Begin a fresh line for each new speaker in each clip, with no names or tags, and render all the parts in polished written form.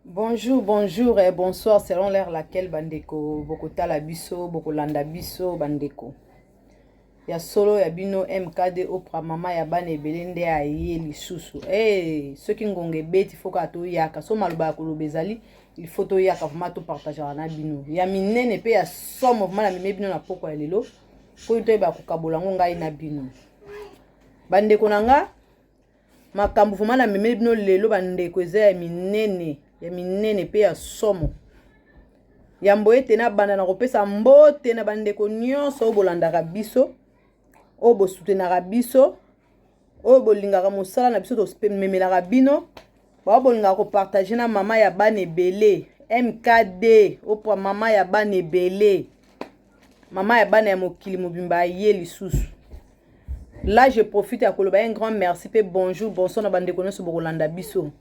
Bonjour, bonjour et bonsoir selon l'heure laquelle bandeko bokotala biso bokolanda biso bandeko. Ya solo ya bino MKD Oprah mama ya bana ebele nde aye lisusu. Soki ngonge beti foka to yaka so maloba ya koloba ezali il faut to yaka vraiment to partager na bino. Ya minene pe ya somme vraiment na meme bino na poko ya lelo. Po to ba kokabola ngai na bino. Bandeko nanga makambo vraiment na meme bino lelo bandeko eza ya minene pe ya somo ya mboete na banda na kopesa mbote na bandeko nyonso obolandaka biso obosutenaka biso obolingaka mosala na biso tomemelaka bino bolingaka kopartage na mama ya bana ebele MKD Oprah mama ya bana ebele mama ya bana ya mokili mobimba ye lisusu. Là je profite à koloba un grand merci pe bonjour bonsoir na bandeko nyonso bokolanda biso.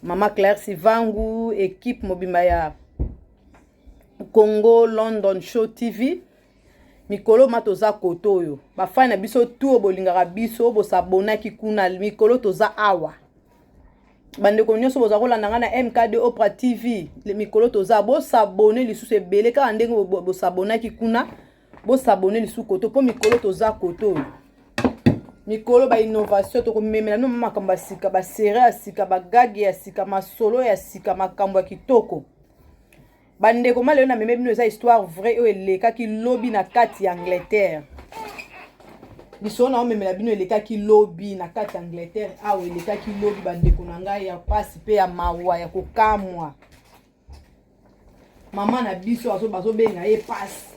Mama Claire Sivangu, équipe mobimba ya Congo London Show TV. Mikolo matoza kotoyo. Bafai na biso tu obolingaka biso bo sabona ki kuna mikolo toza awa. Bandeko nyonso boza kolanda nga na MKD Oprah TV. Le mikolo toza bo sabone lisusu ebele ka ndenge bo sabona ki kuna bo sabone lisusu koto po mikolo toza kotoyo. Mikolo ba innovation to komemela no makambo sika ba série sika ba gage ya sika masolo ya sika makambo ya kitoko. Bandeko maleo na meme bino eza histoire vraie o eleka ki lobby na kati ya Angleterre. Biso na omemela bino eleka ki lobby na kati ya Angleterre awo eleka ki lobby bandeko na ngai ya pasi pe ya mawa ya kokamwa. Mama na biso bazo benga ye pasi.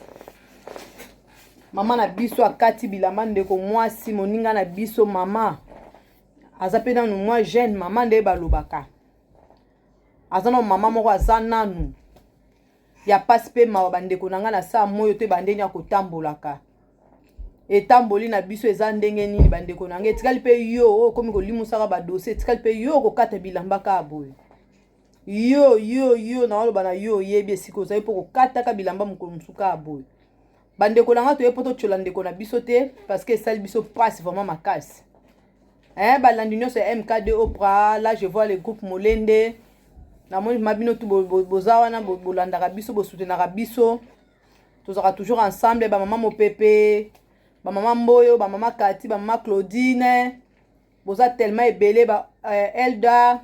Mama na biso akati bilamba ndeko mwasi moninga na biso mama aza pe nanu mwa jeune mama nde balobaka aza na mama moko aza nanu ya pasi pe mawa bandeko na nga na saa moyo te bandeni ya kotambolaka etamboli na biso eza ndenge nini bandeko na nga etikali pe yo komi kolimusaka badosie etikali pe yo kokata bilamba ka boye yo na waloba na yo oyebi esika ozali mpo kokataka bilamba mokolo mosusu ka boye. Bandeko nanga toye poto tchola ndeko na biso te parce que sali biso passe vraiment makasi. Balandi nyonso ya MKD Oprah, là je vois le groupe Molende. Na moni mabino tu boza wana bolandaka biso bosutenaka biso. Tozaka toujours ensemble ba mama Mopepe, ba mama Mboyo, ba mama Kati, ba mama Claudine. Boza tellement ebele ba Elda,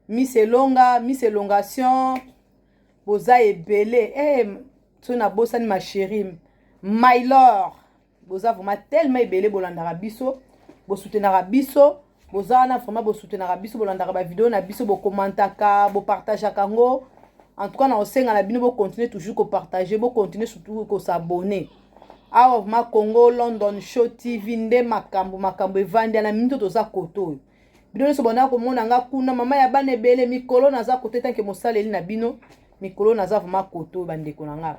Miss Elonga, Miss Elongation. Boza ebele so na bosani ma chérie my lord boza vraiment tellement ebele bolandaka biso bosutenaka biso boza na vraiment bosutenaka biso bolandaka ba vidéo na biso bokomantaka bopartageaka ngo en tout cas na osenga na bino bo continuer toujours ko partager bo continuer surtout ko s'abonner awa vraiment Congo London Show TV nde makambo evandi na minute toza koto bino nyonso bonaka komona nga kuna mama ya bana ebele mikolo naza kote tanke mosaleli na bino mikolo naza vraiment koto bandeko na nga.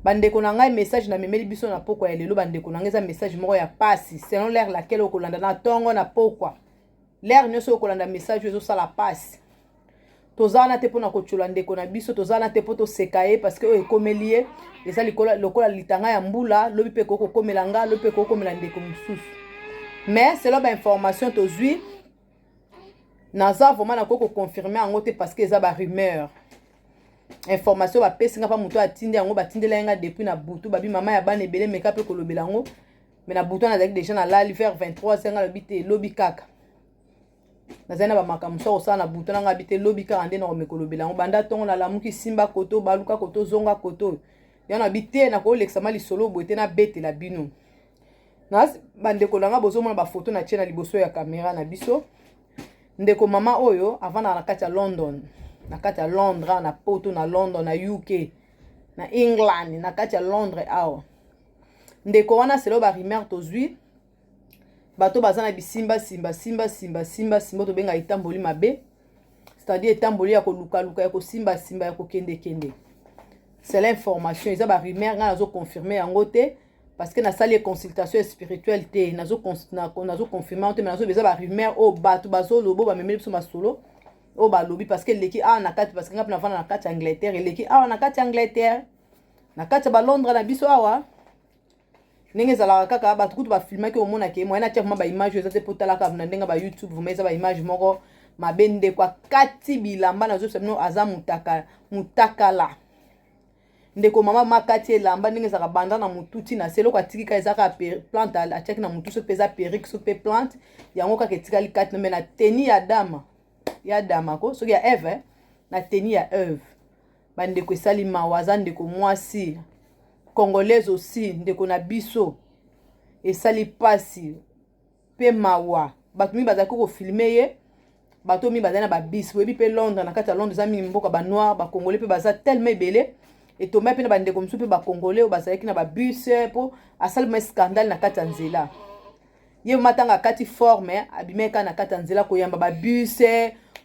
Bandeko na ngai message na memeli biso na pokwa ya lelo bandeko na ngai eza message moko ya pasi selon l'heure laquelle okolanda na tongo na pokwa l'heure nyonso okolanda message ezo sala pasi tozana te pona kochola ndeko na biso tozana te poto sekaye parce que ekomeli ye eza lokola litanga ya mbula lobi pe koko komela nga lobi pe koko komela ndeko mususu mais selon ba information tozwi naza vraiment na koko confirmer yango te parce que eza ba rumeur information ba pesinga pa muto atindi yango batindela nga depuis na butu babi mama ya bana ebele meka pe kolobela yango mais na butu na zaki déjà na lali vers 23h nga lobite lobi kaka nazana ba makamuso osala na butu na nga bite lobi kaka ande na komekolobela yango banda tongo na lamuki simba koto baluka koto zonga koto yana bite na ko lexama lisolo boite na bete la bino na bandeko langa bozomona ba photo na tiena liboso ya caméra na biso ndeko mama oyo avant na kati ya London na kati ya Londres na poto na London na UK na England na kati ya Londres awa ndeko wana selo ba rumeur tozwi bato baza na bisimba simba to benga itamboli mabe c'est-à-dire itamboli ya koluka luka ya kosimba simba ya kokende c'est l'information eza ba rumeur nga nazo confirmer yango te parce que na sali consultation spirituelle te nazo confirmer te mais nazo beza ba rumeur o bato bazo lobo ba memeli biso masolo o ba lobi parce que leki na kati parce que ngapa na vana na kati Angleterre leki na kati Angleterre na kati ba Londres na biso awa ndenge ezalaka kaka bato kutu bafilmaki omona ke moyena tia vraiment ba image eza te potala ka na ndenga ba YouTube vraiment eza ba image moko mabe ndeko akati bilamba nazoyebisa bino aza mutakala ndeko mama makati elamba ndenge ezalaka banda na mutu ntina se eloko atikika ezaka plante atiaki na mutu soki mpe eza perike soki mpe plante yango kaka etikali kati me na teni ya dama ko soki ya eve na teni ya eve bandeko esali mawa aza ndeko mwasi congolaise aussi ndeko na biso esali pasi mpe mawa bato mingi bazalaki kofilme ye bato mingi bazali na babisi boyebi mpe Londres na kati ya Londres eza mingi mboka banoir bacongolais mpe baza tellement ebele etombai mpe na bandeko mosusu mpe bacongolais oyo bazalaki na babus mpo asali mwa scandale na kati ya nzela ye matanga akati forme abimeka na kati ya nzela koyamba babus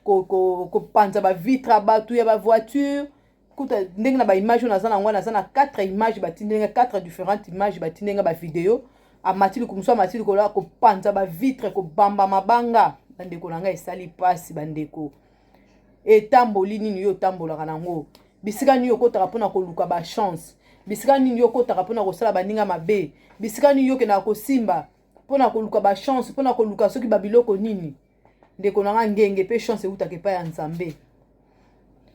kopanza bavitre bato ya bavoiture kuta ndenge na baimage oyo naza nango naza na 4 images batindenge 4 différentes images batindenge bavideo amatili kumusu amatili kola kopanza bavitre kobamba mabanga bandeko na ngai esali pasi bandeko etamboli nini yo otambolaka nango bisika nini okotaka mpona koluka bachance bisika nini yo okotaka mpona kosala baninga mabe bisika nini yo okendaka kosimba mpona koluka bachance mpona koluka soki babiloko nini ndeko na nga ngenge mpe chance eutaka epai ya nzambe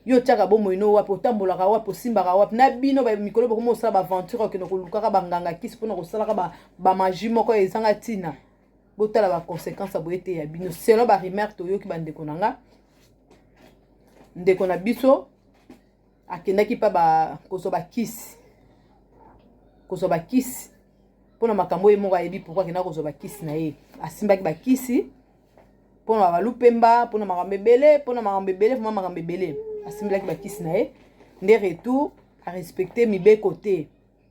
yo tiaka bomoi no wapi otambolaka wapi osimbaka wapi na bino mikolo bokoma osala baaventure okende kolukaka banganga kisi mpona kosalaka bamagie moko ezanga ntina botala baconséquence boye te ya bino selon barimere toyoki bandeko na nga ndeko na biso akendaki mpa kozwa bakisi mpona makambo ye moko ayebi pourkui akendaki kozwa bakisi na ye asimbaki bakisi mpona balupemba mpona makambo ebele vraimen makambo ebele asimbelaki bakisi na ye nde retour arespecte mibeko te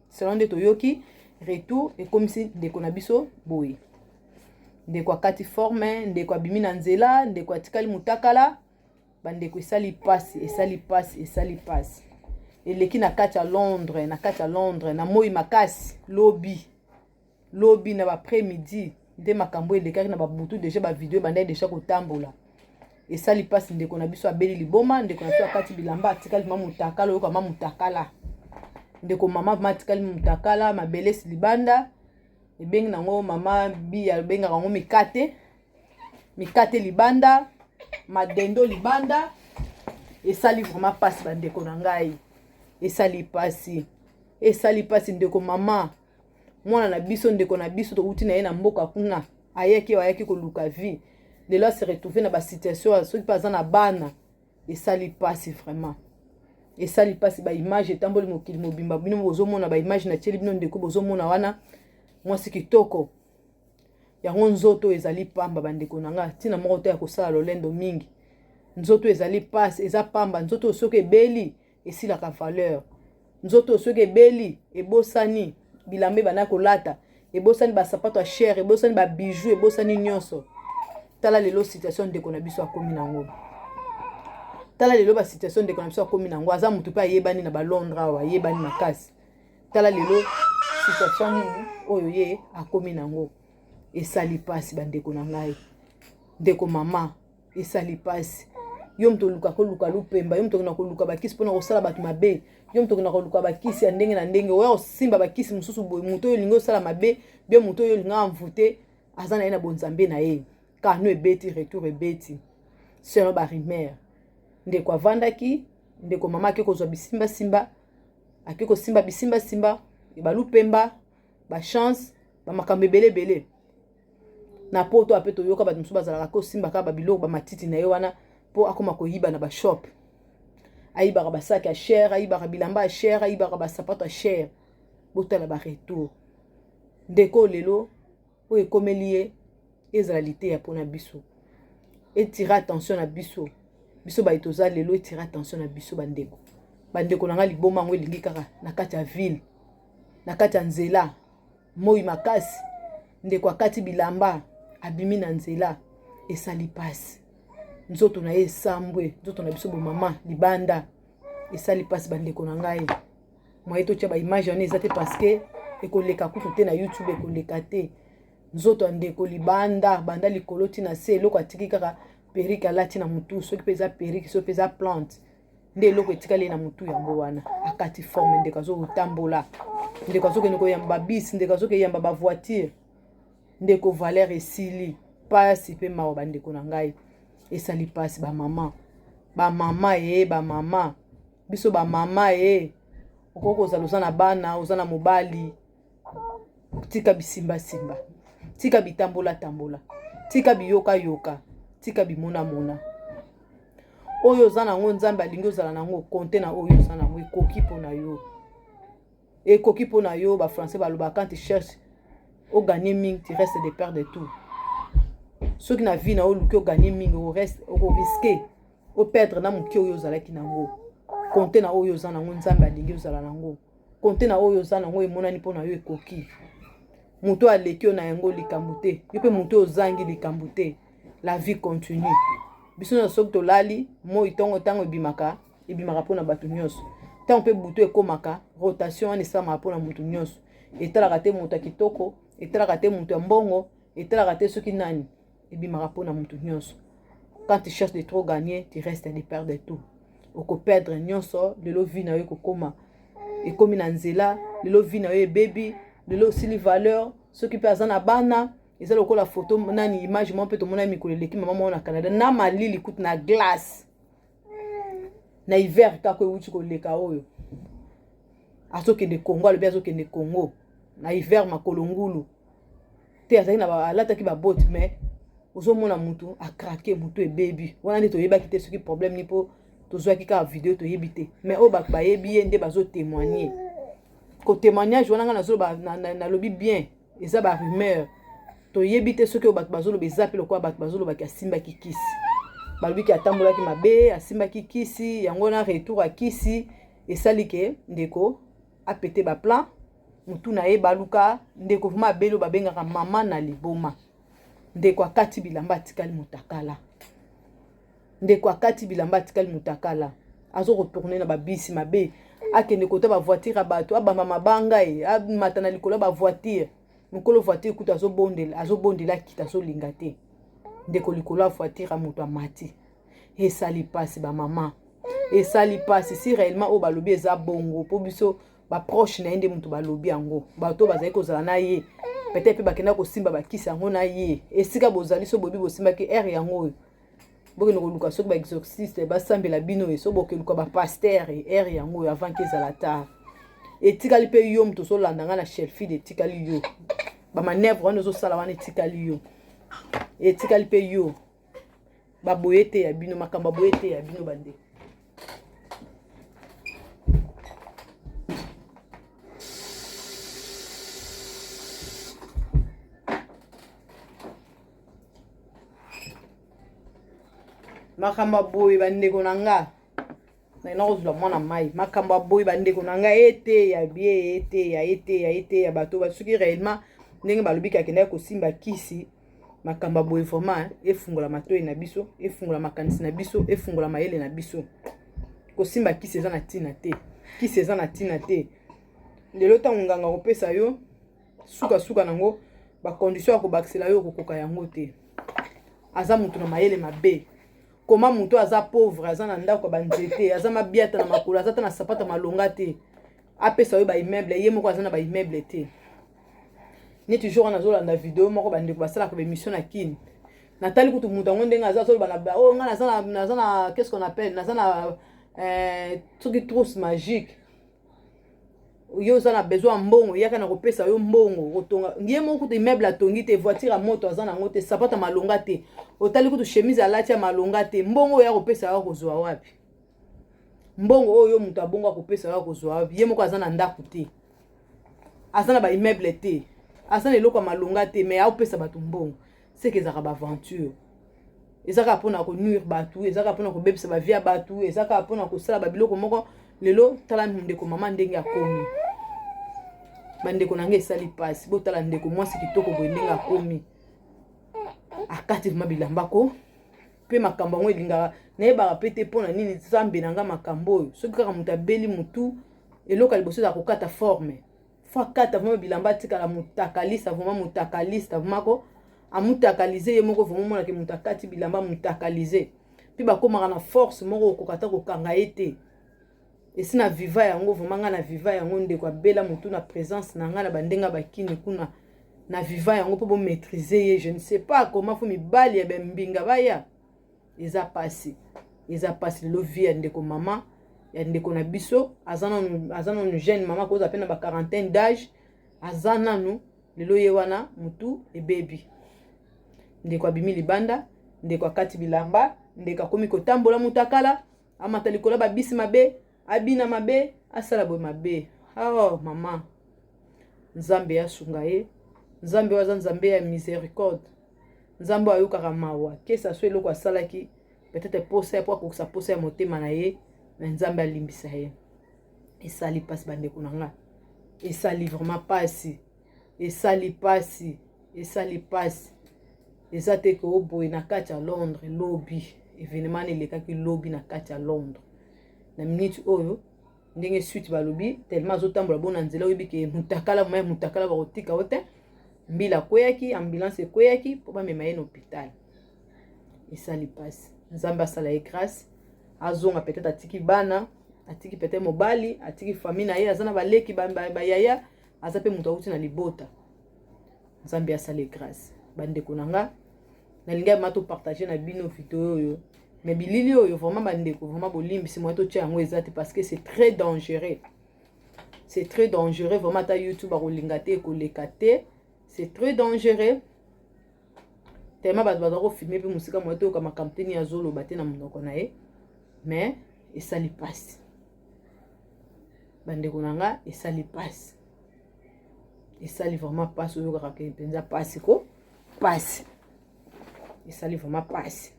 selon nde toyoki retour ekomisi ndeko na biso boye ndeko akati forme ndeko abimi na nzela ndeko atikali mutakala bandeko esali pasi eleki na kati ya Londres na moi makasi lobi na baprès-midi nde makambo elekaki na babutu deja bavideo bandai deja kotambola esali pasi ndeko na biso abeli liboma ndeko na biso akati bilamba atikali mama mutakala oyoka mama mutakala ndeko mama matikali mutakala mabelesi libanda ebengi nango mama bia bengaka yango mikate libanda madendo libanda esali vraiment pasi bandeko na ngai esali pasi ndeko mama mwana na biso ndeko na biso touti na ye na mboka kuna ayaki koluka vie lelo se retrouver na basituation soki mpe aza na bana esali pasi vraiment esali pasi baimage etamboli mokili mobimba bino bozomona baimage na tieli bino ndeko bozomona wana mwasi kitoko yango nzoto ezali pamba bandeko na nga ntina moko to ya kosala lolendo mingi nzoto ezali pasi eza pamba nzoto soki ebeli esilaka valeur nzoto soki ebeli ebosani bilamba bana kolata ebosani basapato ya cher ebosani babijou ebosani nyonso tala lelo situation ndeko na biso akomi nango tala lelo basituation ndeko na biso akomi nango aza mutu mpe ayebani na balondres awa ayebani makasi tala lelo situation nini oyo ye akomi nango esali pasi bandeko na ngai ndeko mama esali pasi yo mto luka koluka lupemba yo mto na koluka bakisi mpona kosala bato mabe yo mto na koluka bakisi ya ndenge na ndenge oya osimba bakisi mosusu boye moto oyo olingi osala mabe bie moto oyo olingi amvute aza na ye na bonzambe na ye kano ebeti retour ebeti selon barimere ndeko avandaki ndeko mama ake kozwa bisimbasimba ake kosimba bisimbasimba balupemba bachance bamakambo ebelebele na poto ape toyoka bato mosusu bazalaka kosimba kaka babiloko bamatiti na ye wana mpo akoma koyiba na bashop ayibaka basaki ya cher ayibaka bilamba ya cher ayibaka basapato ya cher botala baretour ndeko lelo oyo ekomeli ye ezala liteya mpona biso etira attention na biso bayi toza lelo etira attention na biso bandeko na nga liboma yango elingi kaka na kati ya ville na kati ya nzela moi makasi ndeko akati bilamba abimi na nzela esali pasi nzoto na ye esambwe nzoto na biso bomama libanda esali pasi bandeko na ngai mwaye totia baimage wana eza te parceke ekoleka kutu te na YouTube ekoleka te nzoto ya ndeko libanda banda likolo ti na se eloko atiki kaka perike alati na mutu soki mpe eza perike soki mpe eza plante nde eloko etikali na mutu yango wana akati forme ndeko azokotambola ndeko azokende koyamba babisi ndeko azokeyamba bavoiture ndeko valeur esili pasi mpe mawa bandeko na ngai esali pasi ba mama ba mama biso ba mama okoko oza na bana oza na mobali tika bisimba simba tika bitambola tambola tika biyoka yoka tika bimona mona oyo oza nango nzambe alingi ozala nango konte na oyo oza nango ekoki mpo na yo ba français baloba quand tu cherches au gagner mingi tu restes de perdre de tout soki na vie na oluki oganye mingi okoriske operdre na moke oyo ozalaki nango konte na oyo oza nango nzambe alingi ozala nango konte na oyo oza nango emonani mpo na yo ekoki moto aleki yo na yango likambo te yo mpe moto ozangi likambo te la vie continue biso na soki tolali moi ntango ebimaka mpo na bato nyonso ntango mpe butu ekomaka rotation wana esamaka mpo na moto nyonso etalaka te moto ya kitoko etalaka te moto ya mbongo etalaka te soki nani ebimaka mpo na moto nyonso. Quand tu cherches de trop gagner tu restes de perdre tout okoperdre nyonso lelo vie na yo ekokoma ekomi na nzela lelo vie na yo ebebi lelo osili valeur soki mpe aza na bana eza lokola photo nani image mo mpe tomona mikolo eleki mama moko na Canada na malili kutu na glace na hiver kaka euti koleka oyo azokende Congo alobi azokende Congo na hiver makolo ngulu te azali na alataki baboti mais ozomona mutu akrake mutu ebebi wana nde toyebaki te soki problème ni mpo tozwaki kaka video toyebi te mais oyo bato bayebi ye nde bazotémoigne ko témoignage wana nga nazoloba nalobi bien eza barumeur toyebi te soki oyo bato bazoloba eza mpe lokola bato bazolobaki asimbaki kisi balobiki atambolaki mabe asimbaki kisi yango na retour akisi esali ke ndeko apete baplan mutu na ye baluka ndeko vuma abeli babengaka mama na liboma ndeko akati bilamba atikali mutakala ndeko akati bilamba atikali mutakala azo retourner na babisi mabe akende kota ba voiture bato abamba mabanga amata na likolo ba voiture mukolo voiture kuta azobondela kita azolinga te ndeko likolo ya voiture amoto amati esali pasi ba mama esali pasi si réellement o balobi eza bongo po biso ba proche na ende mutu balobi yango bato bazali kozala na ye peut-être bakenda kosimba bakisi yango na ye esika bozali so bobi bosimbaki air yango bokende koluka soki ba exorciste basambela bino so bokeluka ba pasteur air yango avant que ezala tard etikali pe yo mutu solanda nga na shelfie etikali yo ba manevre wana ozosala wana etikali yo etikali pe yo baboye te ya bino makambo boye te ya bino bande makamba boye bandeko na nga na kozula mwana mai makamba boye bandeko na nga ete ya bie ete ya bato basuki réellement ndenge balobiki akenda kosimba kisi makamba boye vraiment efungola matoyi na biso efungola makanisi na biso efungola mayele na biso kosimba kisi eza na tina te kisi eza na tina te lelo ntango nganga kopesa yo suka nango bacondition ya kobakisela yo kokoka yango te aza mutu na mayele mabe koma mutu aza pauvre aza na ndako banzete aza mabiata na makolo aza ta na sapata malonga te apesa yo ba immeuble ye moko aza na ba immeuble te neti jour na zolanda video moko bandeko basala ko émission na kini natali kutu mutu ngo ndenga aza solo bana oh nga naza na qu'est-ce qu'on appelle naza na truc trousse magique yo za na besoin mbongo yaka na kopesa yo mbongo kotonga ngie moko kutu immeuble atongi te voiture a moto aza nango te sapata malonga te otali kutu chemise alati ya malonga te mbongo ya kopesa yo kozwa wapi mbongo oyo mutu abongo kopesa yo kozwa wapi ye moko aza na ndako te aza na ba immeuble te aza na eloko malonga te mais aopesa bato mbongo c'est que ezaka ba aventure ezaka pona ko nuire bato ezaka pona ko bebisa ba vie ya bato ezaka pona ko sala ba biloko moko lelo tala ndeko mama ndenge akomi bandeko nange esali pasi bo tala ndeko mwasi kitoko boye ndenge akomi akati mabilamba ko pe makambo ngo elingaka nayebaka pe te mpona nini nzambe nanga makambo oyo soki kaka moto abeli mutu eloko liboso eza kokata forme fo akata vraimen bilamba atikala mutakalista vraimen mutakalista vraimen ko amutakalize ye moko vraimen monake moto akati bilamba mutakalize mpe bakomaka na force moko okokata kokanga ye te esi na viva yango vraimen nga na viva yango ndeko abela mutu na présence na nga na bandenga bakini kuna na viva yango mpo bomaîtriser ye je ne sais pas comment fo mibali ya bembinga baya eza pasi lelo vie ya ndeko mama ya ndeko na biso aza nanu jeune mama koza pe na ba quarantaine d'âge aza nanu lelo ye wana mutu ebebi ndeko abimi libanda ndeko akati bilamba ndeko akomi kotambola mutakala amata likolo babisi mabe abina mabe asala boye mabe. Oh mama, nzambe asunga ye, nzambe waza nzambe ya miséricorde, nzambe ayokaka mawa kesa so eloko asalaki peut-être posa po akokisa posa ya motema na ye na nzambe alimbisa ye. Esali pasi bandeko na nga, esali vraiment pasi, esali pasi, esali pasi. Eza te ko boye na kati ya Londres lobi événement elekaki lobi na kati ya Londres na minute oyo ndenge suite balobi tellement azotambola bona nzela oyebi ke mutakala bakotika ote mbila kweyaki ambulance kweyaki po bamema ye na hôpital. Esali pasi nzambe asala ye grâce azonga peut-être atiki bana atiki peut-être mobali atiki famille na ye aza na baleki bayaya aza pe mutu auti na libota. Nzambe asala ye grâce bandeko na nga nalinga mato partager na bino video oyo mais bilili oyo vraiment bandeko vraiment bolimbisi moi to tia yango ezate parce que c'est très dangereux vraiment ta YouTube akolinga te ekoleka te c'est très dangereux tellement bato bazako filmer pe musika moi to kama campagne ya zoloba te na monoko na ye mais esali pasi bandeko na nga esali pasi esali vraiment pasi oyo kaka penza pasi ko pasi esali vraiment pasi.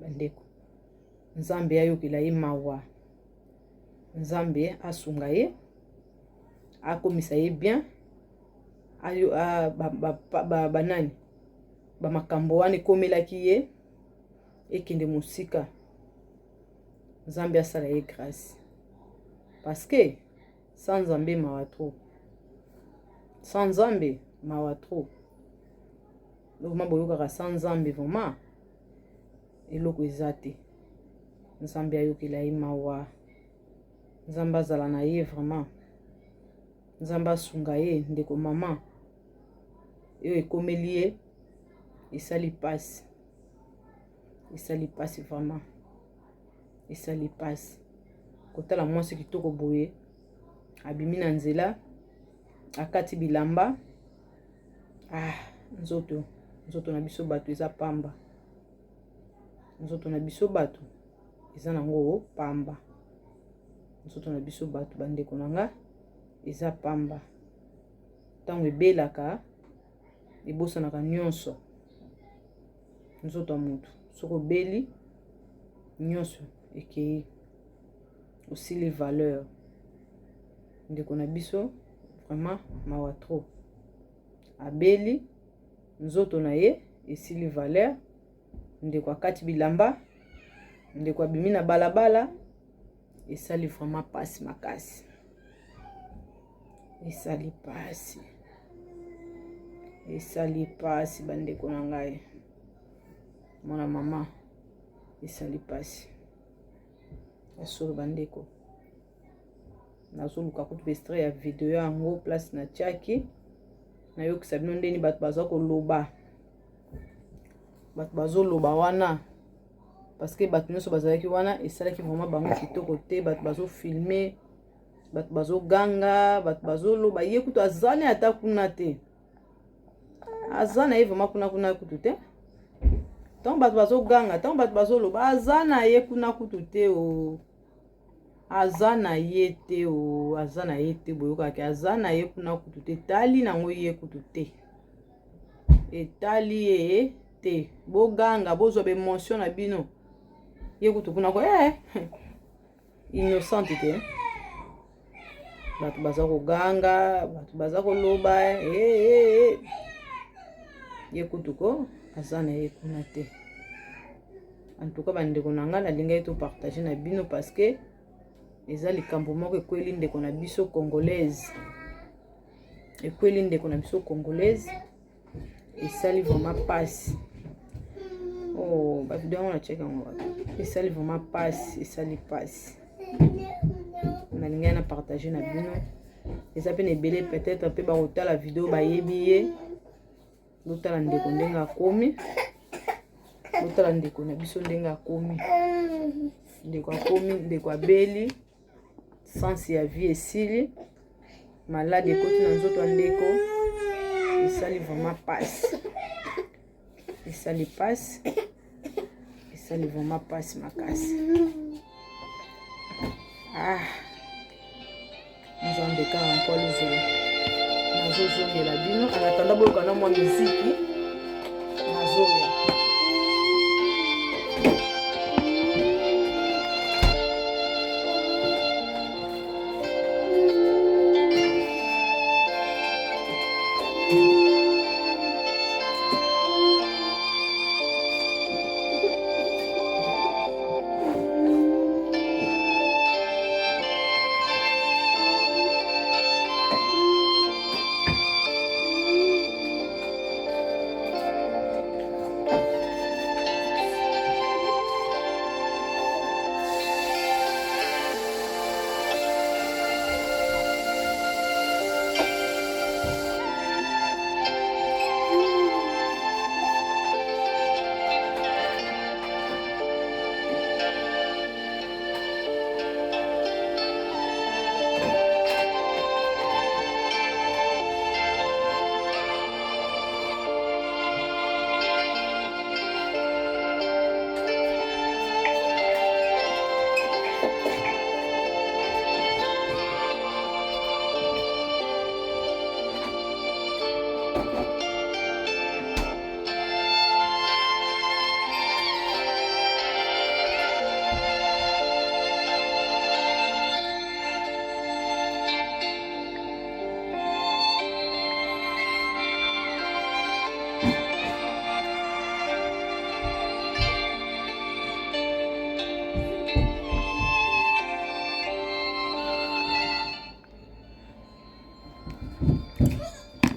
Bandeko nzambe ayokela ye mawa nzambe asunga ye akomisa ye bien ayo banani bamakambo wana ekomelaki ye ekende mosika. Nzambe asala ye grâce parce que sans nzambe mawa trop, sans nzambe mawa trop. Vraiment boyokaka sans nzambe vraiment eloko eza te. Nzambe ayokela ye mawa nzambe azala na ye vraiment nzambe asunga ye ndeko mama oyo ekomeli ye esali pasi vraiment esali pasi kotala mwasi kitoko boye abimi na nzela akati bilamba. Nzoto na biso bato eza pamba, nzoto na biso bato eza nango pamba, nzoto na biso bato bandeko na nga eza pamba. Ntango ebelaka ebosanaka nyonso nzoto ya mutu soko beli nyonso ekei aussi les valeurs ndeko na biso vraiment mawa trop abeli nzoto na ye esili valeur ndeko akati bilamba ndeko abimi na balabala esali vraiment pasi makasi esali pasi bandeko na ngai mwana mama esali pasi asolo bandeko nazoluka kutu extrait ya video yango place na tiaki nayokisa bino ndeni bato baza koloba bato bazoloba wana parce que bato nyonso bazalaki wana esalaki vraiment bango kitoko te. Bato bazofilme bato bazoganga bato bazoloba ye kutu azani ata kuna te aza na ye vraiment kuna kutu te. Ntango bato bazoganga ntango bato bazoloba aza na ye kuna kutu te aza na ye te boyokaki aza na ye kuna kutu te etali nango ye kutu te etali ye te boganga bozwa bemotion na bino ye kutu kuna ko innocente te bato baza koganga bato baza koloba ye kutu ko aza na ye kuna te. En tout cas bandeko na nga nalingai to partager na bino parce que eza likambo moko ekweli ndeko na biso congolaise esali vraiment pasi. Bavideo yango na check yango esali vraiment pasi esali pasi nalingai na partager na bino eza pe na ebele peut-être pe bakotala video bayebi ye lotala ndeko ndenge akomi totala ndeko na biso ndenge akomi ndeko abeli sens ya vie esili malade ekoti na nzoto ya ndeko esali vraiment passe esali vraiment passe makasi nzambe kaka nkolo zolo nazozongela bino anatanda boyokana mwa miziki nazoya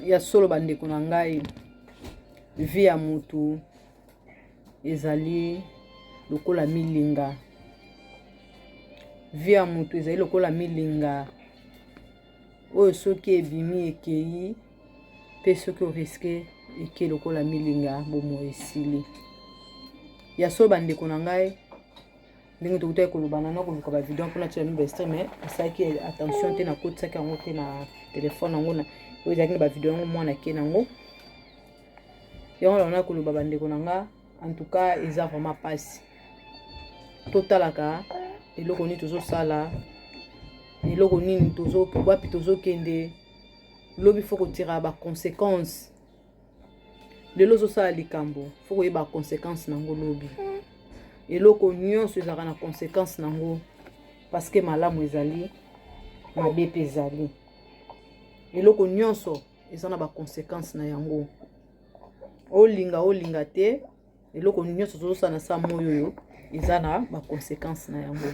ya solo bandeko na ngai vie ya mutu ezali lokola milinga vie ya mutu ezali lokola milinga oyo soki ebimi ekei pe soki oriske eke lokola milinga bomo esili ya solo bandeko na ngai ndenge tokutaki kolobana na koluka bavideo mpona tia mibestre mais asalaki attention te nakotisaki yango te na telefone yango na oyo ezalaki na bavideo yango mwana ke nango yango naona koloba bandeko na nga en tout cas eza vraiment pasi totalaka eloko nini tozosala eloko nini wapi tozokende lobi fo kotira baconséquence lelo ozosala likambo fo koyeba baconséquence nango lobi eloko nyonso ezalaka na conséquence nango parce que malamu ezali mabe mpe ezali eloko nyonso eza na baconséquence na yango olinga te eloko nyonso tozosala na saa moyo oyo eza na baconséquence na yango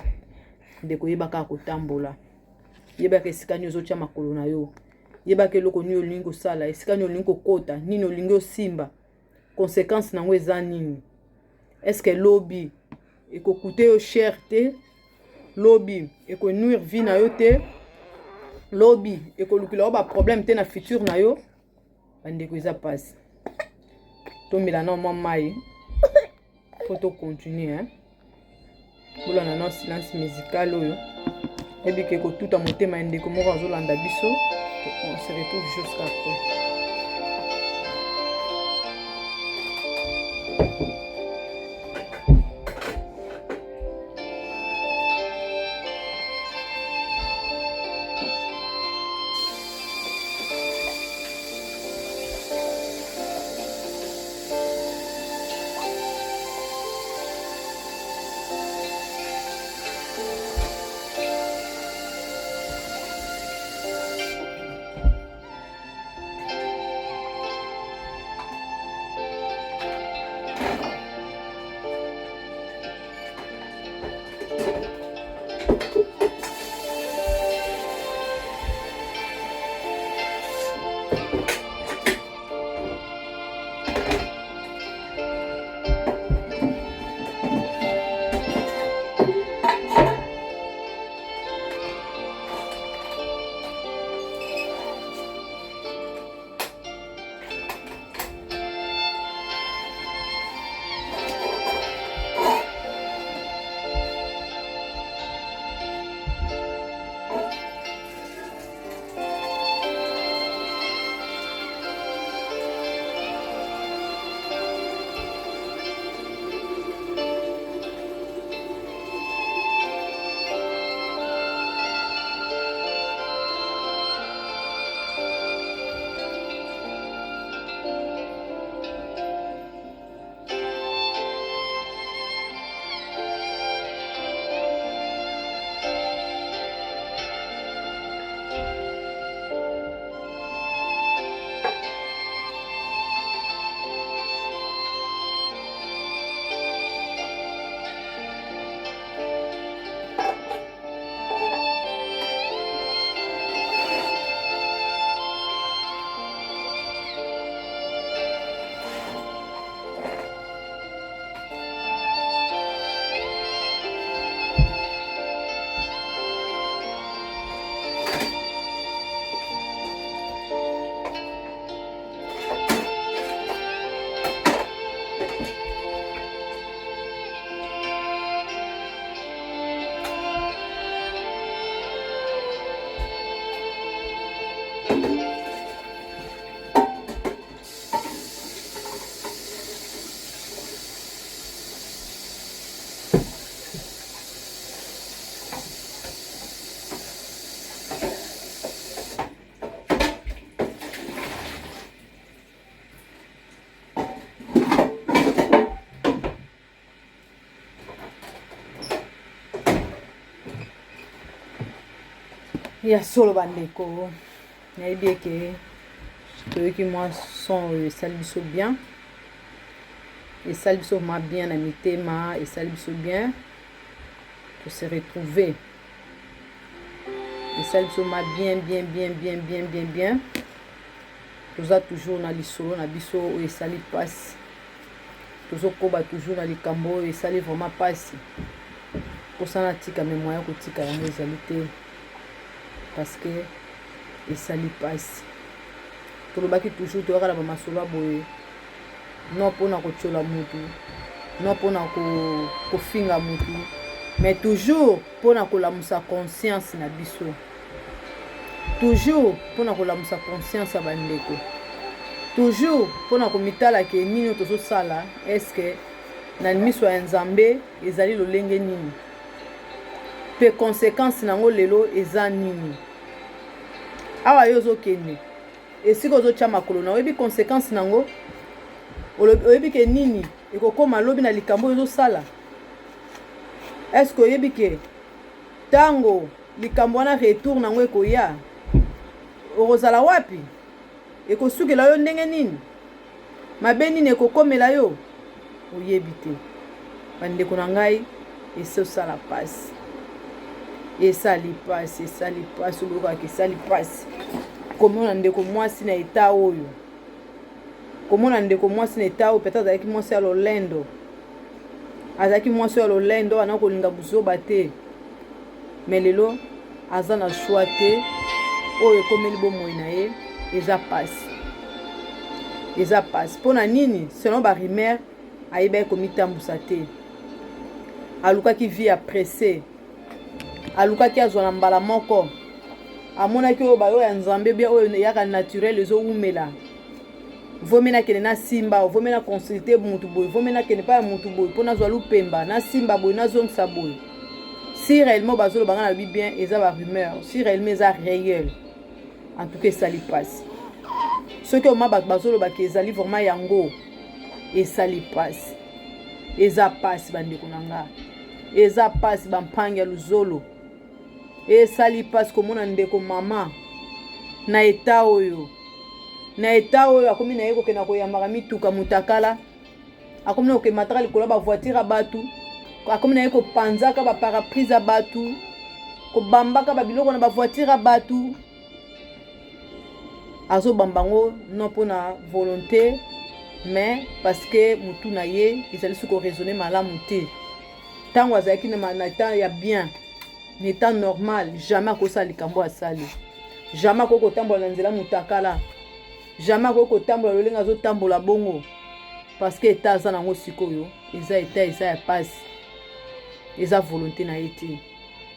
ndeko yeba kaka kotambola yebaka esika nini ozotia makolo na yo yebaka eloko nini olingi kosala esika nini olingi kokota nini olingi osimba conséquence nango eza nini est-ce que lobi ekokute yo cher te lobi ekonuire vie na yo te lobi ekolukila yo baproblème te na futur na yo bandeko eza pasi tomela na mwa mai po tocontinue bolanda na silence musical oyo ebike kotuta motema ya ndeko moko azolanda biso on se retrouve jusqu'à après. ya solo bandeko nayebi eke toyoki mwa son oyo esali biso bien, esali biso ma bien na mitema, esali biso bien to se retrouver, esali biso ma bien toza toujours na lisolo na biso oyo esali pasi, tozokoba toujours na likambo oyo esali vraiment pasi posana tika memoya kotika yango ezali te parce que esali pasi. Tolobaki toujours toyaka na bamasolo aboye non mpona kotiola mutu, non mpona kofinga mutu, mais toujours mpona kolamusa conscience na biso, toujours mpona kolamusa conscience ya bandeko, toujours mpona komitala ke nini oyo tozosala eske na miso ya nzambe ezali lolenge nini pe conséquence nango lelo eza nini. Awa yo ozokende esika ozotya makolo na oyebi conséquence nango, oyebi ke nini ekokoma lobi na likambo oyo ozosala. Eske oyebi ke tango likambo wana retour nango ekoya okozala wapi, ekosukela yo ndenge nini, mabe nini ekokomela yo, oyebi te. Bandeko na ngai esosala pasi, esali pasi olokaka esali pasi komona ndeko mwasi na eta oyo, komona ndeko mwasi na eta oyo peut-être azalaki mwasi ya lolendo, azalaki mwasi ya lolendo ana kolinga buzoba te, mais lelo aza na choix te oyo ekomeli bomoi na ye, eza pasi, eza pasi. Mpona nini? Selon barimer ayebaki komitambusa te, alukaki vie ya presse, alukaki azwa na mbala moko, amonaki oyo bayo ya nzambe bia oyo yaka naturel ezowumela, vomena kende na simba, vomena consulter mutu boy, vomena kende pa ya mutu boy mpona azwa lupemba na simba boy na zongisa boy. Si réellement bazolo banga na bi bien eza ba rumeur, si réellement eza réel, en tout cas esali pasi. Soki oma bazolo ba ke ezali vraiment yango esali pasi, eza pasi bandeko na nga, eza pasi bampangi ya luzolo, esali pasi komona ndeko mama na eta oyo, na eta oyo akomi na ye kokenda koyambaka mituka mutakala, akomi na kokemataka likolo ba voiture ya batu, akomi na ye kopanzaka ba paraprise ya batu, kobambaka babiloko na ba voiture ya batu, azobambango non mpona volonté mais parce que mutu na ye ezali soki koraisonne malamu te. Ntango azalaki na temps ya bien, na temps normal, jamais akosala likambo asali, jamais akoki kotambola na nzela mutakala, jamais akoki kotambola lolenge azotambola bongo, parce que eta aza nango sikoyo eza eta eza ya pasi, eza volonté na ye te.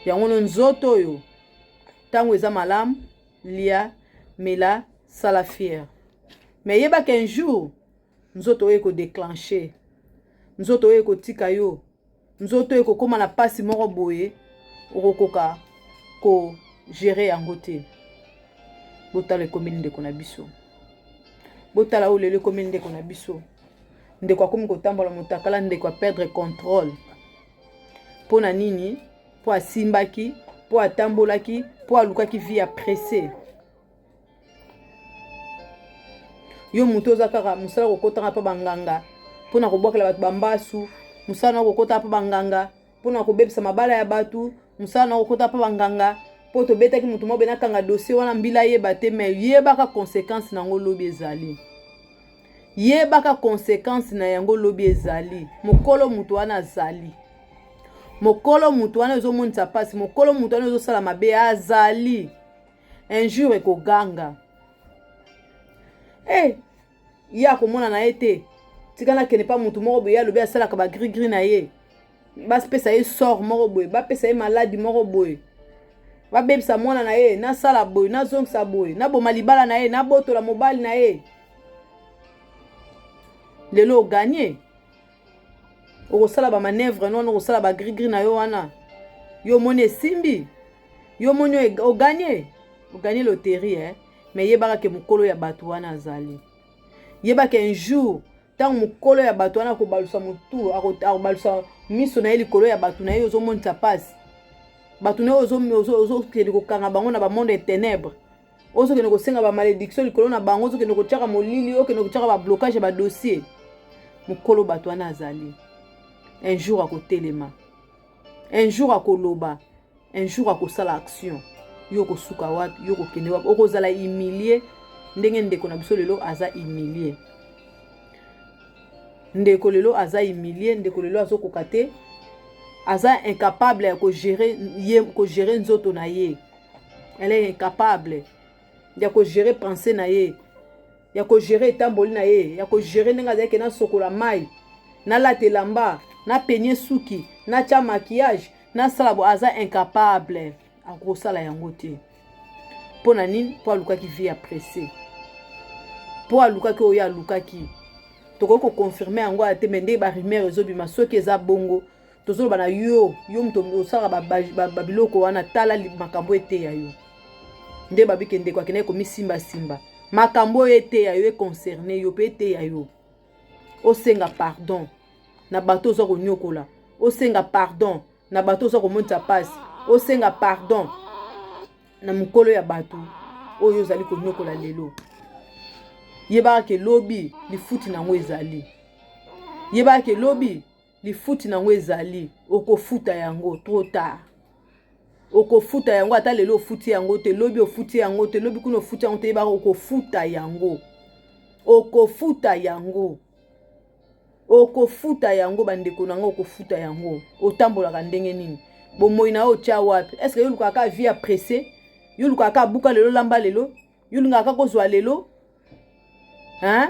Yango nzoto oyo ntango eza malamu lia mela sala fière, mais yebaka un jour nzoto oyo ekodéclencher, nzoto oyo ekotika yo, nzoto oyo ekokoma na pasi moko boye okokoka kogere yango te. Botala ekomeli ndeko na biso, botala oyo lelo ekomeli ndeko na biso, ndeko akomi kotambola mutakala, ndeko aperdre contrôle. Mpona nini? Po asimbaki, po atambolaki, po alukaki vie ya presse. Yo mutu oza kaka musala kokotaka pa banganga mpona kobwakela bato bambasu, musala na kokotaka pa banganga mpona kobebisa mabala ya batu, musala na kokotaka pa banganga po tobetaki mutu mobe nakanga dossier wana mbila yeba te, mais yebaka conséquence nango lobi ezali, yebaka conséquence na yango lobi ezali. Mokolo mutu wana azali, mokolo mutu wana ezomonisa pasi, mokolo mutu wana ezosala mabe azali, un jour ekoganga. Ya komona na ye te, tikana kene pa mutu moko boye alobi asalaka ba gris na ye, bapesa ye sort moko boye, bapesa ye maladi moko boye, babebisa mwana na ye nasala boye, nazongisa boye, naboma libala na ye, nabotola mobali na ye. Lelo oganye, okosala ba manevre nono, okosala ba gris na yo wana, yo moni esimbi, yo moni oganye loterie, mais yebaka ke mokolo ya bato wana azali, yebaka un jour tango mokolo ya bato wana akobalusa mutu, akobalusa miso na ye likolo ya bato na ye ozomonisa pasi, bato ne ozokende kokanga bango na bamonde ya ténèbre, ozokende kosenga bamalédiction likolo na bango, ozokende kotiaka molili, okende kotiaka bablocage ya badossier. Mokolo bato wana azali un jour akotelema, un jour akoloba, un jour akosala action. Yo kosuka wapi, yo kokende wapi, okozala humilié ndenge ndeko na biso lelo aza humilié. Ndeko lelo aza humilié, ndeko lelo azokoka te, aza incapable ya kogérer nzoto na ye. Elle est incapable ya kogérer pensée na ye, ya kogérer etamboli na ye, ya kogérer ndenge azalaki na sokola mai, na latelamba, na peigner suki, na tia maquillage, na salabo. Aza incapable akosala yango te. Po na nini? Po alukaki vie apressé, po alukaki oyo alukaki. Toko ko confirmer yango ate mende ba rumeur ezobima soki eza bongo. Tozoloba na yo muto osala babiloko wana tala makambo ete ya yo. Nde babike ndeko akene ko misimba simba. Makambo ete ya yo concerné yo pe ete ya yo. Osenga pardon na bato zo ko nyokola. Osenga pardon na bato zo ko monta passe. Osenga pardon na mukolo ya bato oyo zali ko nyokola lelo. Yeba ke lobi li futi na ngo ezali. Yeba ke lobi li futi na ngo ezali. Okofuta yango trop tard. Okofuta yango ata lelo ofuti yango te, lobi ofuti yango te, lobi kuno ofuti yango te, yeba okofuta yango. Okofuta yango. Okofuta yango bandeko nango, okofuta yango. Otambolaka ndenge nini? Bomoi na otia wapi? Est-ce que yo lukaka vie pressé? Yo lukaka buka lelo lamba lelo? Yo lungaka kozwa lelo? Hein?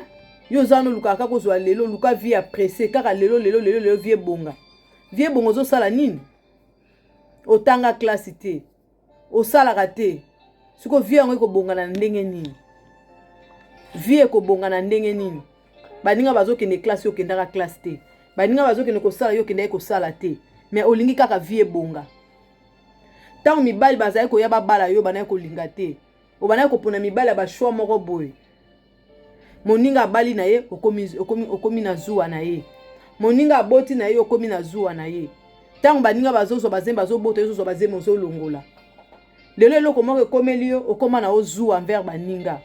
Yo zano lukaka kozwa lelo, luka vie pressé kaka lelo vie bonga. Vie bongo zo sala nini? Otanga classe te. Osala te. Siko vie yango ko bonga na ndenge nini? Vie ko bonga na ndenge nini? Baninga bazokende classe yo kendaka classe te. Baninga bazokende kosala yo kendaka kosala te. Mais olingi kaka vie bonga. Tango mibali bazali ko yaba bala yo bana ko linga te. Obana ko pona mibali ba choix moko boy. Moninga bali na ye okomi na zuwa na ye. Moninga boti na ye okomi na zuwa na ye. Tango baninga bazozo bazemba bazobota yo zo bazemo zo longola. Lelo eloko moko ekomeli yo okoma na ozuwa envers baninga.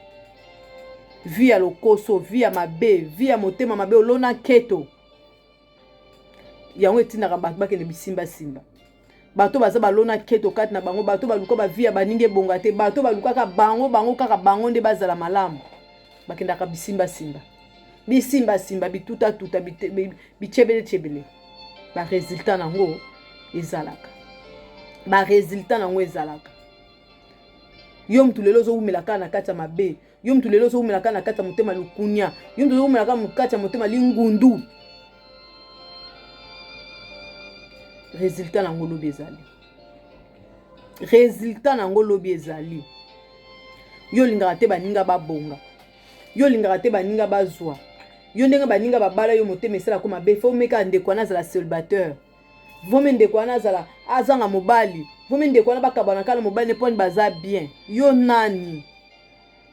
Vie ya lokoso, vie ya mabe, vie ya motema mabe olona keto. Yango etinaka bato bakende bisimba simba. Bato baza balona keto kati na bango, bato baluka ba vie ya baninga bonga te, bato balukaka bango kaka bango nde bazala malamu. Bakendaka bisimba simba. Bisimba simba bituta bichebele. Ba résultat nango ezalaka. Ba résultat nango ezalaka. Yo mtu lelo zo umelaka na kati ya mabe. Yo mtu lelo zo umelaka na kati ya motema lukunya. Yo mtu zo umelaka na kati ya motema lingundu. Résultat nango lobi ezali. Résultat nango lobi ezali. Yo lingaka te baninga babonga. Yo lingaka te baninga bazwa. Yo ndenge baninga babala yo motema esala ko mabe. Faut meka ndeko na zala célibataire. Vome ndeko na zala azanga mobali. Vome ndeko na bakabana kala mobali ne poni baza bien. Yo nani?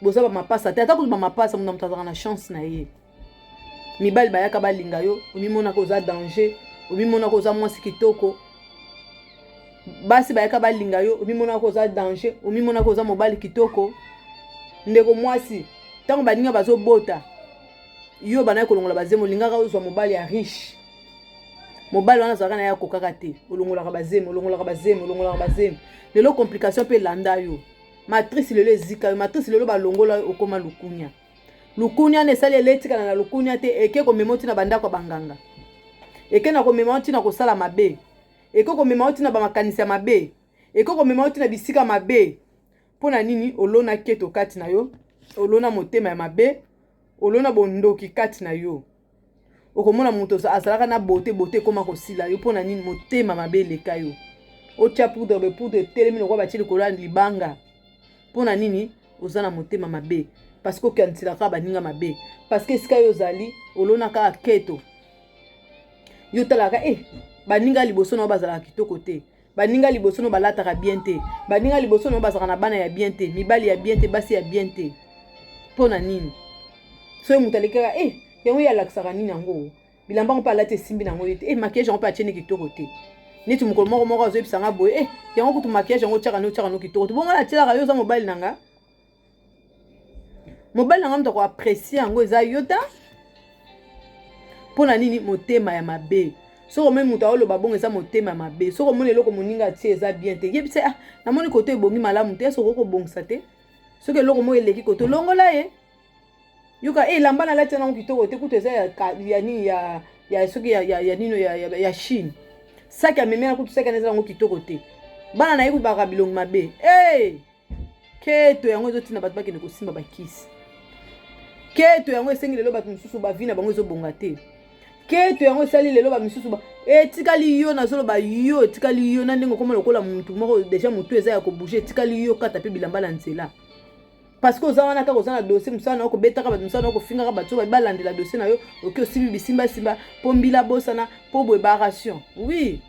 Boza ba mapasa te. Ata ko ba mapasa muna mutazaka na chance na ye. Mibali bayaka balinga yo, omimona ko za danger, omimona ko za mwasi kitoko. Basi bayaka balinga yo, omimona ko za danger, omimona ko za mobali kitoko. Ndeko mwasi tango baninga bazobota yo bana kolongola bazemo lingaka ozwa mobali ya riche. Mobali wana zaka na ya kokaka te, olongolaka bazemo. Lelo complication pe landa yo. Matrice lelo ezika yo, matrice lelo balongola okoma lukunya. Lukunya ne sale electrique na lukunya te eke ko memoti na bandako banganga. Eke na ko memoti na ko sala mabe. Eke ko memoti na ba makanisi ya mabe. Eke ko memoti na bisika mabe. Pona nini olona keto kati na yo? Olona motema ya mabe, olona bondoki kati na yo. Okomona muto azalaka na bote koma kosila yo pona nini motema mabe leka yo. Otia poudre telemi lokwa batili kolanda libanga. Pona nini ozana motema mabe? Parce que okantilaka baninga mabe. Parce que sika yo zali olona ka keto. Yo talaka baninga liboso na bazala kitoko te. Baninga liboso no balataka bien te. Baninga liboso no bazaka na bana ya bien te, mibali ya bien te, basi ya bien te. Pona nini? So mutaleka yango ya laksaka nini yango? Bilamba on pa late simbi nango yete. Maquillage on pa tiene kitoko te. neti mokolo moko azoyebisa nga boye yango kutu maquillage yango tiaka no kitoko bongo na tielaka yo za mobali nanga moto ko apprécier yango eza yo ta pona nini motema ya mabe soko même muta oloba bongo eza motema ya mabe soko moni eloko moninga atie eza bien te yebisa namoni koto ebongi malamu te soko kobongisa te soki eloko mo eleki koto longola ye yoka lamba na lati nango kitoko te kutu eza ya nini ya soki ya nino ya Chine saki amemela kutu saki aneza nango kitoko te bana na ye kutu baka bilongi mabe keto yango ezotina bato bakende kosimba bakisi keto yango esengi lelo bato misusu bavi na bango ezobonga te keto yango esali lelo ba misusu etikali yo nazoloba yo etikali yo na ndenge okoma lokola mutu moko deja mutu eza ya kobouge etikali yo kata pe bilamba na nzela parce que oza wana kaka oza na dossier musana okobetaka bato musana okofingaka bato balandela dossier na yo oki osimbi bisimbasimba mpo mbila bosana mpo boye baration oui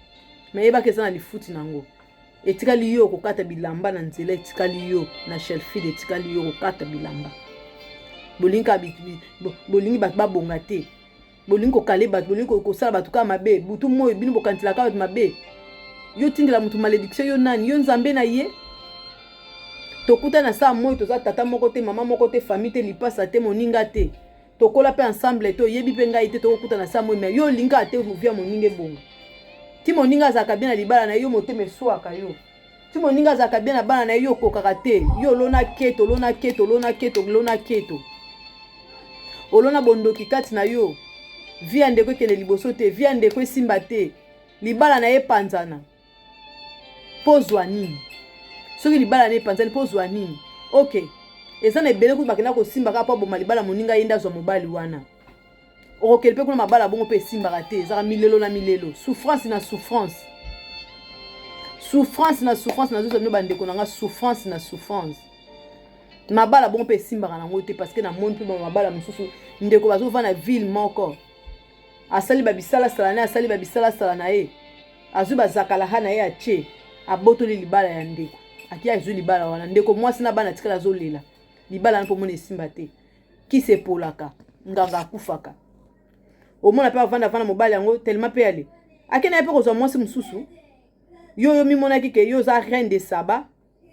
mais yebaka eza na lifuti nango etikali yo kokata bilamba na nzela etikali yo na shelfide etikali yo kokata bilamba bolingi bato babonga te bolingi kokale bato bolingi kosala bato kaka mabe butu moyo bino bokantilaka bato mabe yo tindela mutu malédiction yo nani yo nzambe na ye tokuta na saa moyo toza tata moko te mama moko te famille te lipasa te moninga te tokola pe ensemble te oyebi pe ngai te tokokuta na saa moyo mais yo linga te via moninga ebonga ti moninga azalaka bien na libala na yo motema eswaka yo ti moninga azalaka bien na bana na yo okokaka te yo olona keto olona bondoki kati na yo via ndeko ekende liboso te via ndeko esimba te libala na ye panzana pozwa nini soki libala na ye panzani pozwa nini ok eza na ebele kutu bakenda kosimba kaka po boma libala moninga ye nde azwa mobali wana okokeli mpe kuna mabala bongo mpe esimbaka te ezaka milelo na milelo souffrance na souffrance nazozwa bino bandeko nanga souffrance na souffrance mabala bongo mpe esimbaka nango te parce que na monde mpe mabala mosusu ndeko bazova na ville moko asali babisalasala na ye azwi bazakalaha na ye atie abotoli libala ya ndeko aki azwi libala wana ndeko mwasi na bana tikala azolela libala na mpo mona esimba te kisepolaka nganga akufaka omona mpe avanda mobali yango telema mpe ale akena ye mpe kozwa mwasi mosusu yo mimonaki ke yo oza reine de saba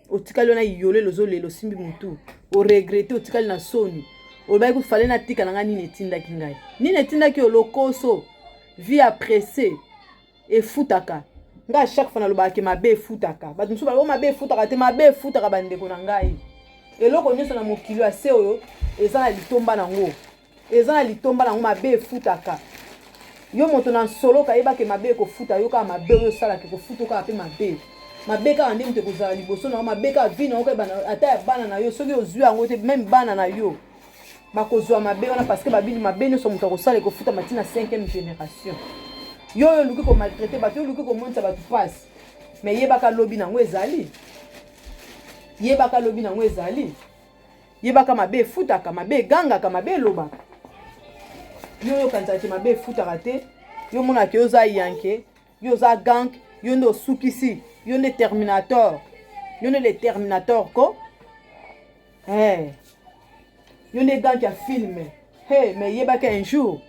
otikali wana iyolelo ozolela osimbi motu oregrete otikali na soni olobaki kufale na tika nanga nini etindaki ngai nini etindaki olokoso vie apressé efutaka ngai chaque fois nalobaka ke mabe efutaka bato mosusu baloba mabe efutaka te mabe efutaka bandeko na ngai eloko nyonso na mokili ya se oyo eza na litomba nango mabe efutaka yo moto na solo kayebake mabe ekofuta yo kaka mabe oyo osalaka ekofuta kaka mpe mabe kaka nde moto ekozala liboso nango mabe kaka vi nango ata ya bana na yo soki ozwi yango te meme bana na yo bakozwa mabe wana parce que babili mabe nyonso moto akosala ekofuta matina 5e génération yo oyo oluki komaltraite bato yo oluki komonisa bato pasi mais yebaka lobi nango ezali yebaka mabe efutaka mabe egangaka mabe elobaka yo oyo kanisa te mabe efutaka te yo monaka yo oza yanke yo oza gang yo nde osukisi yo nde terminator ko yo nde gang ya filme mais yebaka un jour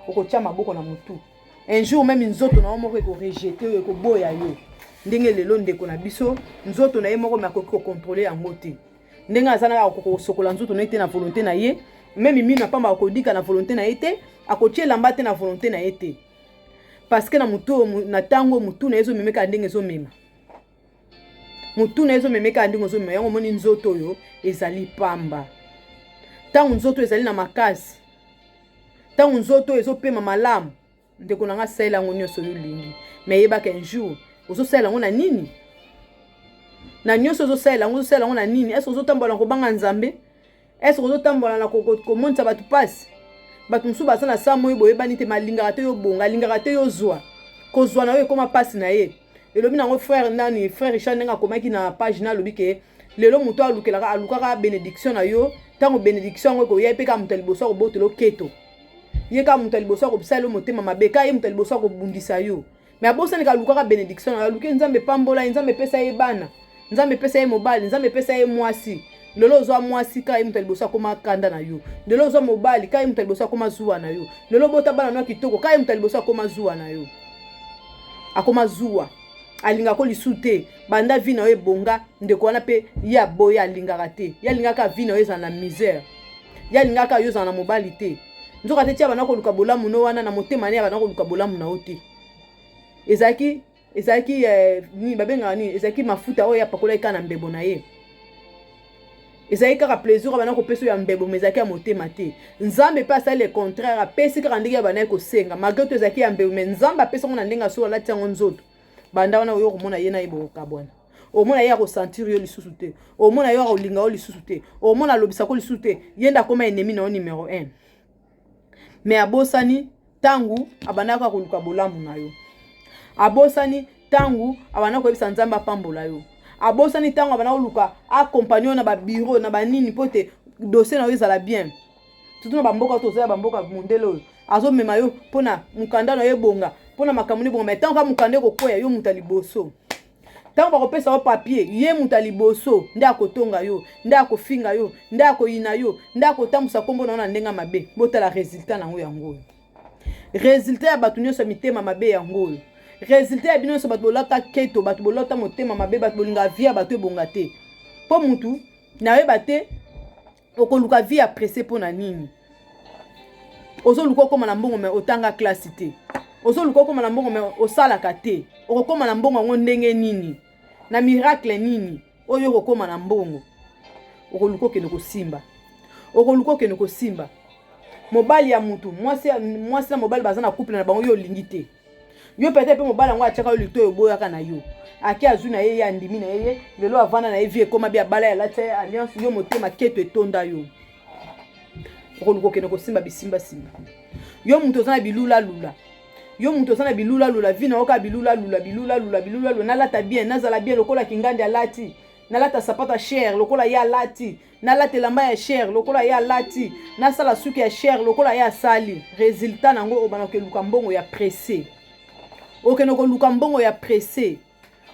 okotia maboko na motu un jour même nzoto na yo moko ekorejete oyo ekoboya yo ndenge lelo ndeko na biso nzoto na ye moko me akoki kokontrole yango te ndenge aza na kosokola nzoto na ye te na volonté na ye même mino apamba akodika na volonté na ye te akotie elamba te na volonté na ye te parce que na ntango mutu na ye ezomemeka ndenge ezomema yango omoni nzoto oyo ezali pamba ntango nzoto ezali na makasi ntango nzoto oyo ezopema malamu ndeko nanga salela yango nyonso yolingi mais yebaka un jour ozosalela yango na nini na nyonso ozosalela yango na nini est-ce ozotambola na kobanga nzambe est-ce ozotambola na komonisa bato pasi bato mosusu baza na saa moyo boyebani te malingaka te yo bonga alingaka te yo kozwa na yo ekoma pasi na ye elobi nango frère Richard ndenge akomaki na page na alobi ke lelo moto alukaka bénédiction na yo ntango bénédiction yango ekoya mpe kaka moto ya liboso akobotela oketo ye kaka moto ya liboso akobisala yo motema mabe kaka ye moto ya liboso akobundisa yo mais abosaneka alukaka bénédiction na yo aluki nzambe pambola ye nzambe epesa ye bana nzambe epesa ye mobali nzambe epesa ye mwasi lelo ozwa mwasi kaka ye moto ya liboso akoma kanda na yo lelo ozwa mobali kaka ye moto ya liboso akoma zuwa na yo lelo bota bana no ya kitoko kaka ye moto ya liboso akoma zuwa na yo akoma zuwa alinga ko lisute banda vie na yo bonga ndeko wana pe ya boya alingaka te ya lingaka vie na yo za na misère ya lingaka yo za na mobalité nzoka te tia bana ko luka bolamu no wana na motema ne bana ko luka bolamu na ote ezaki ni babenga ni ezaki mafuta oyo ya pakola ikana mbebo na ye ezaki kaka plaisir bana ko peso ya mbebo mezaki ya motema te nzambe pa ça le contraire apesi kaka ndenge bana ko senga malgré to ezaki ya mbebo mais nzambe apesa ngona ndenga so la tiango nzoto banda wana oyo komona ye na iboka bwana omona ye ko sentir yo lisusu te omona yo ko linga yo lisusu te omona lobisa ko lisusu te yenda koma ennemi na numéro 1 mais abosani tangu abanaka ko luka bolamu na yo abosani tangu abana ko ebisa nzamba pambola yo abosani tangu abana ko luka accompagner na ba bureau na ba nini pote dossier na yo ezala bien tutu na bamboka to za bamboka mundelo azo mema yo pona mukanda na yo bonga pona makamuni bonga mais tangu ka mukande ko koya yo mutali boso tangu ba ko pesa o papier ye mutali boso nda ko tonga yo nda ko finga yo nda ko ina yo nda ko tambusa kombo na ndenga mabe botala résultat na ngo yango résultat ya batunyo sa mitema mabe yango résultat ya bino so bato bolata keto bato bolata motema mabe bato bolinga via bato ebonga te po mutu na yeba te okoluka via pressé po na nini ozoluka koma na mbongo me otanga classe te ozoluka koma na mbongo me osalaka te okokoma na mbongo ngo ndenge nini na miracle nini oyo okokoma na mbongo okoluka kene kosimba okoluka kene kosimba mobali ya mutu mwasi na mobali bazana couple na bango yo lingi te yo peut-être pe mobala ngo achaka yo lito yo boyaka na yo aki azuna ye ya ndimi na ye lelo avana na vie koma bia bala ya lata alliance yo motema keto etonda yo okoluko kene ko simba bisimba simba yo muto zana bilula lula yo muto zana bilula lula vina oka bilula lula na lata bien nazala bien lokola kingandi alati na lata sapata cher lokola ya lati na lata lamba ya cher lokola ya lati na sala suki ya cher lokola ya sali résultat nango obana ke luka mbongo ya pressé okene ko luka mbongo ya pressé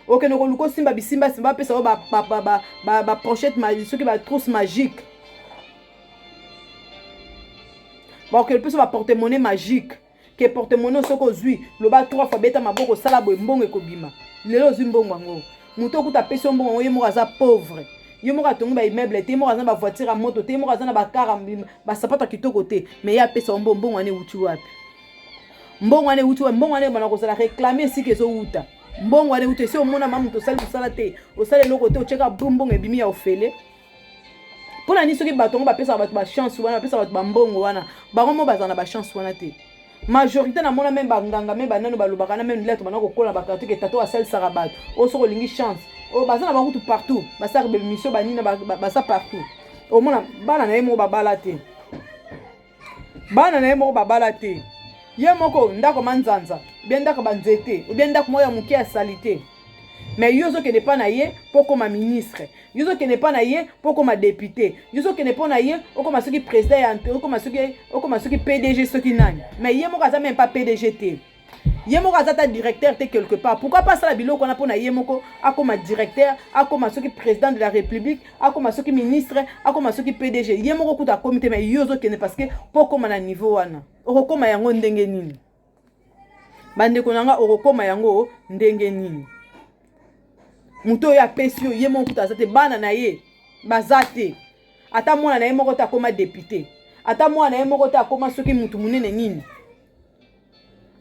okene ko luko simba bisimba simba pesa ba pochette magique soki ba trousse magique ba okene pesa ba porte-monnaie magique ke porte-monnaie soko zui loba 3 fois beta maboko sala bo mbongo ekobima lelo zui mbongo ngo muto kuta pesa mbongo ye mo aza pauvre ye mo katongi ba immeuble te mo aza ba voiture à moto te mo aza na ba car ba sapata kitoko te mais ya pesa mbongo ane uti wapi mbongo ane uti mbongo ane bana ko sala réclamer si ke so uta mbongo ane uti se o mona mamu to sala te o sala loko te o cheka mbongo ebimi ya ofele pona ni soki batongo ba pesa ba chance wana pesa ba mbongo wana bango mo bazana ba chance wana te majorité na mona même banganga même banano balobaka na même lettre banako kola ba carte ke tato asel sarabat o soko lingi chance o bazana bango tout partout basar be mission banina basa partout o mona bana na yemo babala te bana na yemo babala te ye moko ndako manzanza bien ndako banzete ou bien ndako moya muki ya salité mais yozo ke ne pas na ye pour comme ministre yozo ke ne pas na ye pour comme député yozo ke ne pas na ye o comme ceux qui président ya o comme ceux qui PDG ceux qui nani mais ye moko aza même pas PDG te ye moko aza ta directeur te quelque part pourquoi pas ça la biloko na pona ye moko a comme directeur a comme ceux qui président de la république a comme ceux qui ministre a comme ceux qui PDG ye moko kuta comité mais yozo ke ne parce que pour comme na niveau wana okokoma yango ndenge nini bande konanga okokoma yango ndenge nini muto ya pesio ye moko kuta zate bana na ye bazate ata mwana na ye moko ta koma député ata mwana na ye moko ta koma soki mutu munene nini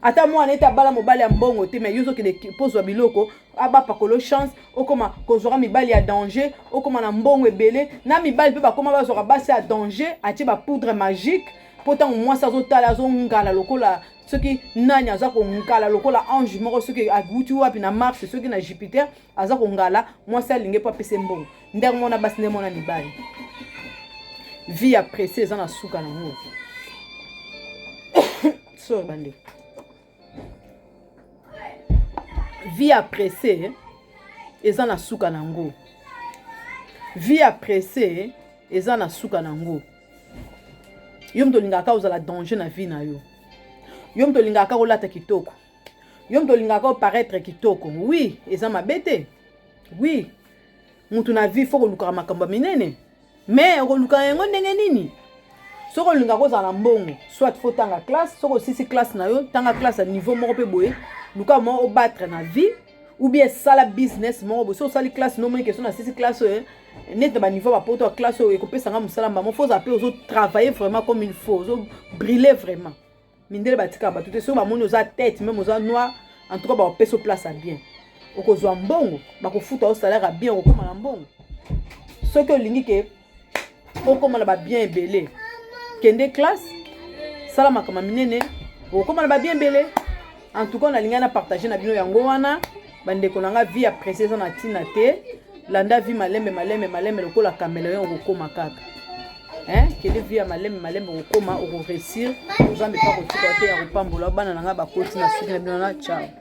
ata mwana eta bala mobali ya mbongo te mais yozo ke de pozwa biloko aba pakolo chance okoma kozora mibali ya danger okoma na mbongo ebele na mibali pe bakoma bazora basi ya danger atie ba poudre magique pourtant moi ça zotala azongala lokola soki nani aza ko ngala lokola ange moko soki aguti wapi na Mars soki na Jupiter aza ko ngala moi ça linge pa pese mbongo ndenge mona basi ndenge mona mibali vie ya pressé za na suka na ngo so bande vie à pressé eza na suka nango vie à pressé eza na suka nango yo mto lingaka ozala danger na vie na yo yo mto lingaka olata kitoko yo mto lingaka paraître kitoko oui eza mabete oui mutu na vie faut koluka makambo minene mais koluka yango ndenge nini soko lingaka kozala mbongo soit faut tanga classe soko sisi classe na yo tanga classe à niveau moko pe boye luka mo obattre na vie ou bien sala business moko so sali classe no moins question na sisi classe net ba niveau ba poto classe e ko pesa nga musala mbamo faut appeler aux autres travailler vraiment comme il faut so briller vraiment mindele batika ba tout so ba moni oza tête même oza noir en tout cas ba pesa place à bien okozwa mbongo ba ko futa au salaire à bien okoma na mbongo ce que lingi ke okoma na ba bien ebele kende classe sala makama minene okoma na ba bien ebele en tout cas on a lingana partager na bino yango wana bande konanga vie apprécier ça na tina te landa vie malembe lokola caméléon okoma kaka kende vie malembe okoma oko réussir nzambe pa ko tika te ya kopambola bana nanga bakoti na suki na bino na ciao.